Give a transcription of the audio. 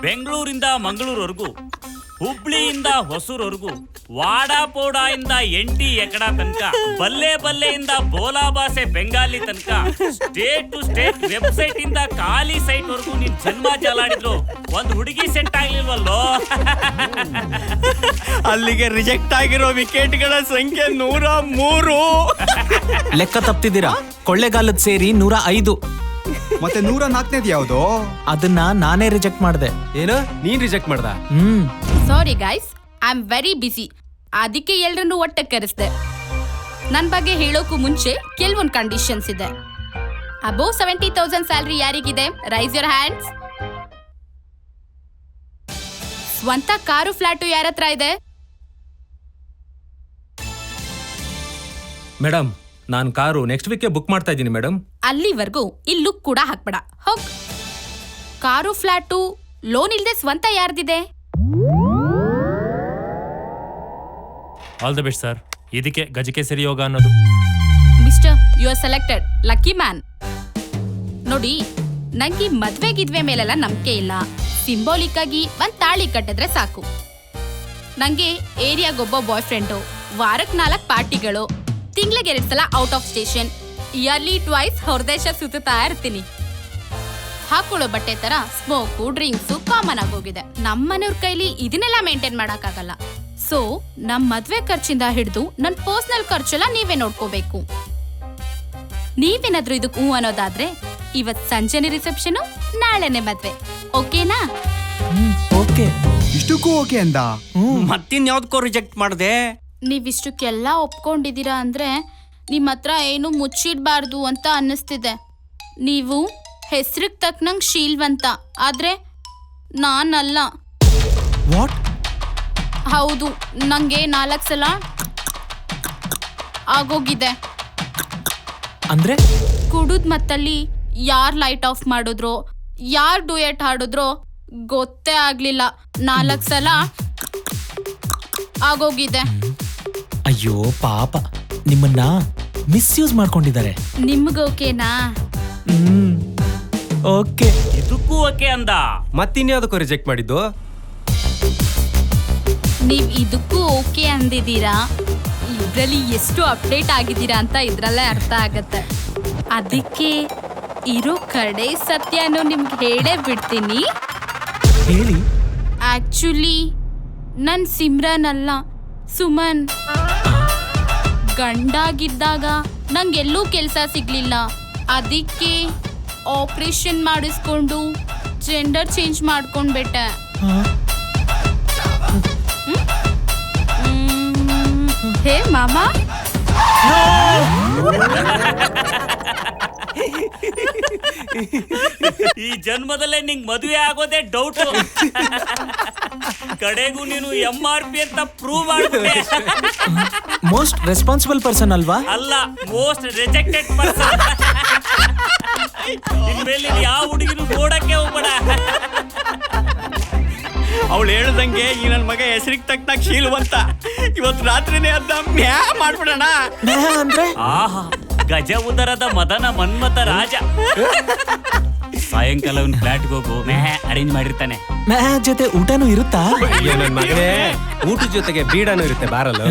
ಬೆಂಗಳೂರಿಂದ ಮಂಗಳೂರವರೆಗೂ, ಹುಬ್ಳಿಯಿಂದ ಹೊಸೂರವರೆಗೂ, ವಾಡಾಪೋಡ ಇಂದ ಎಂಟಿ ಎಕಡ ತನಕ, ಬಲ್ಲೆಯಿಂದ ಬೋಲಾಬಾಸೆ ಬೆಂಗಾಲಿ ತನಕ, ಸ್ಟೇಟ್ ಟು ಸ್ಟೇಟ್ ವೆಬ್ಸೈಟ್ ಇಂದ ಖಾಲಿ ಸೈಟ್ ವರೆಗೂ ನಿನ್ ಜನ್ಮ ಜಲಾಡಿದ್ರು ಒಂದು ಹುಡುಗಿ ಸೆಟ್ ಆಗ್ಲಿಲ್ವಲ್ಲೋ. ಅಲ್ಲಿಗೆ ರಿಜೆಕ್ಟ್ ಆಗಿರೋ ವಿಕೆಟ್ಗಳ ಸಂಖ್ಯೆ 103. ಲೆಕ್ಕ ತಪ್ತಿದ್ದೀರಾ. ಕೊಳ್ಳೆಗಾಲದ ಸೇರಿ 105. ಮತ್ತೆ 104ನೇದು ಯಾವುದು? ಅದನ್ನ ನಾನೇ ರಿಜೆಕ್ಟ್ ಮಾಡಿದೆ. ಏನು, ನೀನ್ ರಿಜೆಕ್ಟ್ ಮಾಡ್ದ? Sorry guys, I am very busy. ಅದಕ್ಕೆ ಎಲ್ರನ್ನೂ ಒಟ್ಟಿಗೆ ಕರೆಸ್ದೆ. ನನ್ನ ಬಗ್ಗೆ ಹೇಳೋಕು ಮುಂಚೆ ಕೆಲವೊಂದು ಕಂಡೀಷನ್ಸ್ ಇದೆ. ಅಬೋವ್ 70,000 ಸ್ಯಾಲರಿ ಯಾರಿಗಿದೆ? Raise your hands. ಸ್ವಂತ ಕಾರು ಫ್ಲಾಟು ಯಾರ ಹತ್ರ ಇದೆ? ಮೇಡಮ್, ನಾನು ಕಾರು ನೆಕ್ಸ್ಟ್ ವೀಕ್ ಬುಕ್ ಮಾಡ್ತಾ ಇದ್ದೀನಿ ಮೇಡಮ್. ಅಲ್ಲಿವರೆಗೂ ಇಲ್ಲಿ ಲುಕ್ ಕೂಡ ಹಾಕ್ಬೇಡ, ಹೋಗ್. ಕಾರು ಫ್ಲಾಟು ಲೋನ್ ಇಲ್ದೆ ಸ್ವಂತ ಯಾರ್ದಿದೆ? All the best sir. ಇದಕ್ಕೆ ಗಜಕೆ ಸರಿ ಯೋಗ ಅನ್ನೋದು. Mister, you are selected, lucky man. ನೋಡಿ, ನಂಗೆ ಮದ್ವೆ ಗಿದ್ವೆ ಮೇಲೆಲ್ಲ ನಂಬಿಕೆ ಇಲ್ಲ. ಸಿಂಬಾಲಿಕ್ ಆಗಿ ಒಂದ್ ತಾಳಿ ಕಟ್ಟಿದ್ರೆ ಸಾಕು. ನಂಗೆ ಏರಿಯಾಗೊಬ್ಬ ಬಾಯ್ ಫ್ರೆಂಡು, ವಾರಕ್ಕೆ 4 ಪಾರ್ಟಿಗಳು, ತಿಂಗಳಿಗೆ 2 ಸಲ out of station, yearly twice ಹೊರದೇಶ ಸುತ್ತಾ ಇರ್ತೀನಿ. ಹಾಕೊಳ್ಳೋ ಬಟ್ಟೆ ತರ ಸ್ಮೋಕು ಡ್ರಿಂಕ್ಸು ಕಾಮನ್ ಆಗೋಗಿದೆ. ನಮ್ಮನೆಯವ್ರ ಕೈಲಿ ಇದನ್ನೆಲ್ಲ ಮೇಂಟೈನ್ ಮಾಡಕ್ಕಾಗಲ್ಲ. ಸೊ ನಮ್ ಮದ್ವೆ ಖರ್ಚಿಂದ ಹಿಡಿದು ನನ್ ಪರ್ಸನಲ್ ಖರ್ಚೆಲ್ಲ ನೀವೇ ನೋಡ್ಕೋಬೇಕು. ನೀವೇನಾದ್ರೂ ಇದಕ್ಕೆ ಹೂ ಅನ್ನೋದಾದ್ರೆ ಇವತ್ ಸಂಜೆನೆ ರಿಸೆಪ್ಷನ್, ನಾಳೆನೆ ಮದ್ವೆ. ಓಕೆನಾ? ಓಕೆ. ಇಷ್ಟಕ್ಕೂ ಓಕೆ ಅಂದ. ಮತ್ತಿನ್ಯಾವ್ದಕ್ಕೋ ರಿಜೆಕ್ಟ್ ಮಾಡ್ದೆ? ನೀವಿಷ್ಟಕ್ಕೆಲ್ಲ ಒಪ್ಕೊಂಡಿದ್ದೀರಾ ಅಂದ್ರೆ ನಿಮ್ಮ ಹತ್ರ ಏನು ಮುಚ್ಚಿಡ್ಬಾರ್ದು ಅಂತ ಅನ್ನಿಸ್ತಿದೆ. ನೀವು ಹೆಸ್ರಿಗೆ ತಕ್ಕನಂಗ್ ಶೀಲ್ವಂತ, ಆದ್ರೆ ನಾನಲ್ಲ. ವಾಟ್? ಹೌದು, ನಂಗೆ 4 ಸಲ ಆಗೋಗಿದೆ. ಅಂದ್ರೆ ಕುಡುದ್ ಮತ್ತಲ್ಲಿ ಯಾರ್ ಲೈಟ್ ಆಫ್ ಮಾಡಿದ್ರೋ, ಯಾರ್ ಡುಯೆಟ್ ಹಾಡಿದ್ರೋ ಗೊತ್ತೇ ಆಗ್ಲಿಲ್ಲ. 4 ಸಲ ಆಗೋಗಿದೆ. ಅಯ್ಯೋ ಪಾಪ, ನಿಮ್ಮನ್ನ ಮಿಸ್ಯೂಸ್ ಮಾಡ್ಕೊಂಡಿದ್ದಾರೆ. ನಿಮ್ಗೋಕೆನಾ? ಓಕೆ. ಇದಕ್ಕೂ ಓಕೆ ಅಂದ. ಮತ್ತಿನ್ಯಾವ್ದಕ್ಕೋ ರಿಜೆಕ್ಟ್ ಮಾಡಿದ್ದು? ನೀವ್ ಇದಕ್ಕೂ ಓಕೆ ಅಂದಿದ್ದೀರಾ. ಇದ್ರಲ್ಲಿ ಎಷ್ಟು ಅಪ್ಡೇಟ್ ಆಗಿದ್ದೀರಾ ಅಂತ ಇದ್ರಲ್ಲೇ ಅರ್ಥ ಆಗತ್ತೆ. ಅದಕ್ಕೆ ಇರೋ ಕಡೆ ಸತ್ಯನೂ ನಿಮ್ಗೆ ಹೇಳೇ ಬಿಡ್ತೀನಿ. ಹೇಳಿ. ಆಕ್ಚುಲಿ ನನ್ ಸಿಮ್ರನ್ ಅಲ್ಲ, ಸುಮನ್. ಗಂಡಾಗಿದ್ದಾಗ ನಂಗೆಲ್ಲೂ ಕೆಲಸ ಸಿಗ್ಲಿಲ್ಲ. ಅದಕ್ಕೆ ಆಪರೇಷನ್ ಮಾಡಿಸ್ಕೊಂಡು ಜೆಂಡರ್ ಚೇಂಜ್ ಮಾಡ್ಕೊಂಡ್ಬಿಟ್ಟೆ. ಹೇ ಮಾಮಾ, ಈ ಜನ್ಮದಲ್ಲೇ ನಿಂಗ್ ಮದುವೆ ಆಗೋದೇ ಡೌಟ್. ಕಡೆಗೂ ನೀನು MRP ಅಂತ ಪ್ರೂವ್ ಮಾಡ್ಬಿಟ್ಟೆ. ಮೋಸ್ಟ್ ರೆಸ್ಪಾನ್ಸಿಬಲ್ ಪರ್ಸನ್ ಅಲ್ವಾ? ಅಲ್ಲ, ಮೋಸ್ಟ್ ರಿಜೆಕ್ಟೆಡ್ ಪರ್ಸನ್. ಇನ್ಮೇಲೆ ನೀನ್ ಯಾವ ಹುಡುಗಿನೂ ನೋಡಕ್ಕೆ ಹೋಗ್ಬೇಡ. ಅವಳು ಹೇಳ್ದಂಗೆ ಈ ನನ್ ಮಗ ಹೆಸರಿಗೆ ತಕ್ಕನಾಗ ಶೀಲವಂತ. ಇವತ್ತು ರಾತ್ರಿನೇ ಅದ್ನ ಮ್ಯಾ ಮಾಡ್ಬಿಡೋಣ. ಅಂದ್ರೆ ಆಹಾ, ಗಜ ಉದರದ ಮದನ ಮನ್ಮಥ ರಾಜ. ಸಾಯಂಕಾಲ ಅವ್ನ ಫ್ಲಾಟ್ಗೆ ಹೋಗು, ಅರೇಂಜ್ ಮಾಡಿರ್ತಾನೆ. ಜೊತೆ ಊಟನೂ ಇರುತ್ತಾ? ನನ್ ಮಗನೇ, ಊಟದ ಜೊತೆಗೆ ಬೀಡಾನು ಇರುತ್ತೆ ಬಾರಲು.